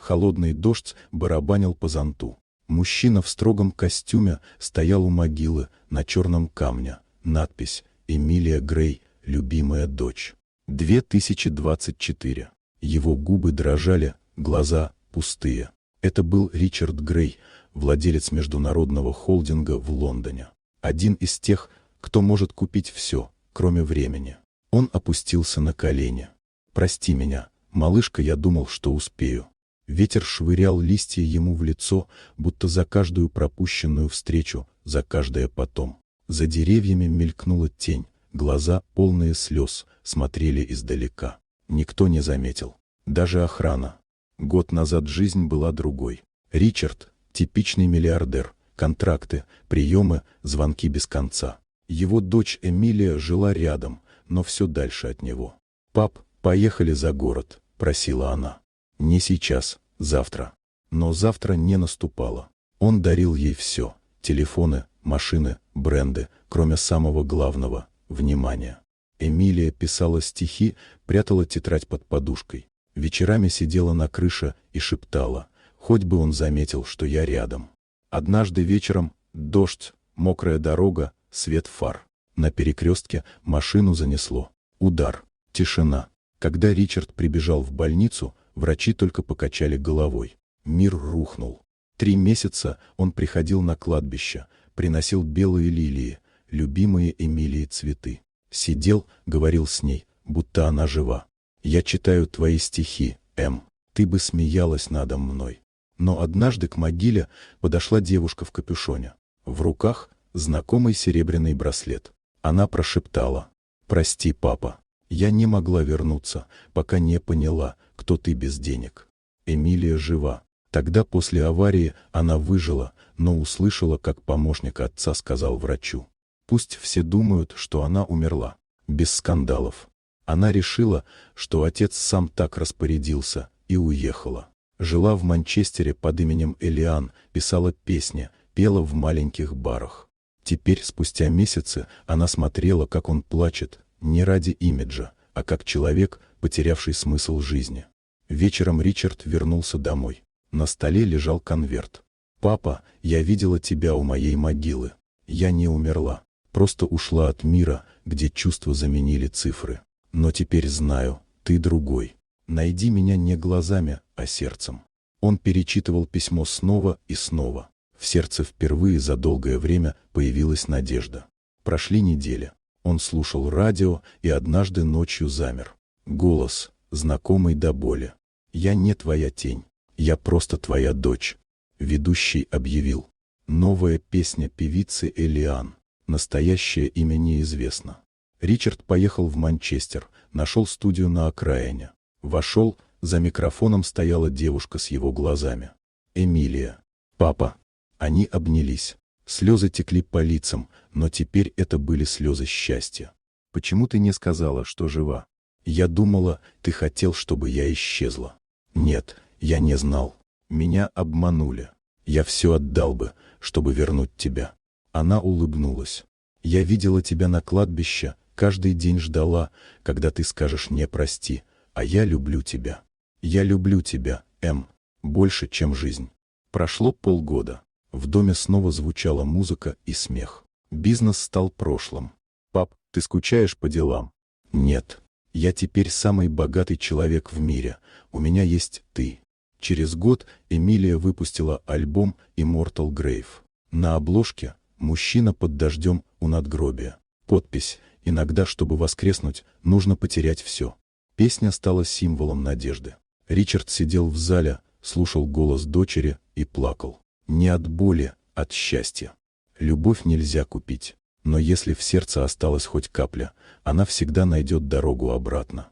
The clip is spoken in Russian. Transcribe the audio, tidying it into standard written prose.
Холодный дождь барабанил по зонту. Мужчина в строгом костюме стоял у могилы на черном камне. Надпись «Эмилия Грей, любимая дочь. 2024». Его губы дрожали, глаза пустые. Это был Ричард Грей, владелец международного холдинга в Лондоне. Один из тех, кто может купить все, кроме времени. Он опустился на колени. «Прости меня, малышка, я думал, что успею». Ветер швырял листья ему в лицо, будто за каждую пропущенную встречу, за каждое потом. За деревьями мелькнула тень, глаза, полные слез, смотрели издалека. Никто не заметил. Даже охрана. Год назад жизнь была другой. Ричард — типичный миллиардер. Контракты, приемы, звонки без конца. Его дочь Эмилия жила рядом, но все дальше от него. «Пап, поехали за город», — просила она. Не сейчас, завтра. Но завтра не наступало. Он дарил ей все — телефоны, машины, бренды, кроме самого главного — внимания. Эмилия писала стихи, прятала тетрадь под подушкой. Вечерами сидела на крыше и шептала: «Хоть бы он заметил, что я рядом». Однажды вечером дождь, мокрая дорога, свет фар. На перекрестке машину занесло. Удар. Тишина. Когда Ричард прибежал в больницу, врачи только покачали головой. Мир рухнул. 3 месяца он приходил на кладбище, приносил белые лилии, любимые Эмилии цветы. Сидел, говорил с ней, будто она жива. «Я читаю твои стихи, Эм. Ты бы смеялась надо мной». Но однажды к могиле подошла девушка в капюшоне. В руках знакомый серебряный браслет. Она прошептала: «Прости, папа. Я не могла вернуться, пока не поняла, кто ты без денег». Эмилия жива. Тогда после аварии она выжила, но услышала, как помощник отца сказал врачу: «Пусть все думают, что она умерла». Без скандалов. Она решила, что отец сам так распорядился, и уехала. Жила в Манчестере под именем Элиан, писала песни, пела в маленьких барах. Теперь, спустя месяцы, она смотрела, как он плачет, не ради имиджа, а как человек, потерявший смысл жизни. Вечером Ричард вернулся домой. На столе лежал конверт. «Папа, я видела тебя у моей могилы. Я не умерла, просто ушла от мира, где чувства заменили цифры. Но теперь знаю, ты другой. Найди меня не глазами, а сердцем». Он перечитывал письмо снова и снова. В сердце впервые за долгое время появилась надежда. Прошли недели. Он слушал радио и однажды ночью замер. Голос, знакомый до боли. «Я не твоя тень. Я просто твоя дочь». Ведущий объявил: «Новая песня певицы Элиан. Настоящее имя неизвестно». Ричард поехал в Манчестер, нашел студию на окраине. Вошел, за микрофоном стояла девушка с его глазами. «Эмилия». «Папа». Они обнялись. Слезы текли по лицам, но теперь это были слезы счастья. «Почему ты не сказала, что жива?» «Я думала, ты хотел, чтобы я исчезла». «Нет, я не знал. Меня обманули. Я все отдал бы, чтобы вернуть тебя». Она улыбнулась. «Я видела тебя на кладбище, каждый день ждала, когда ты скажешь мне прости, а я люблю тебя. Я люблю тебя, Эм, больше, чем жизнь». Прошло полгода. В доме снова звучала музыка и смех. Бизнес стал прошлым. «Пап, ты скучаешь по делам?» «Нет. Я теперь самый богатый человек в мире. У меня есть ты». Через год Эмилия выпустила альбом «Immortal Grave». На обложке мужчина под дождем у надгробия. Подпись: «Иногда, чтобы воскреснуть, нужно потерять все». Песня стала символом надежды. Ричард сидел в зале, слушал голос дочери и плакал. Не от боли, от счастья. Любовь нельзя купить, но если в сердце осталась хоть капля, она всегда найдет дорогу обратно.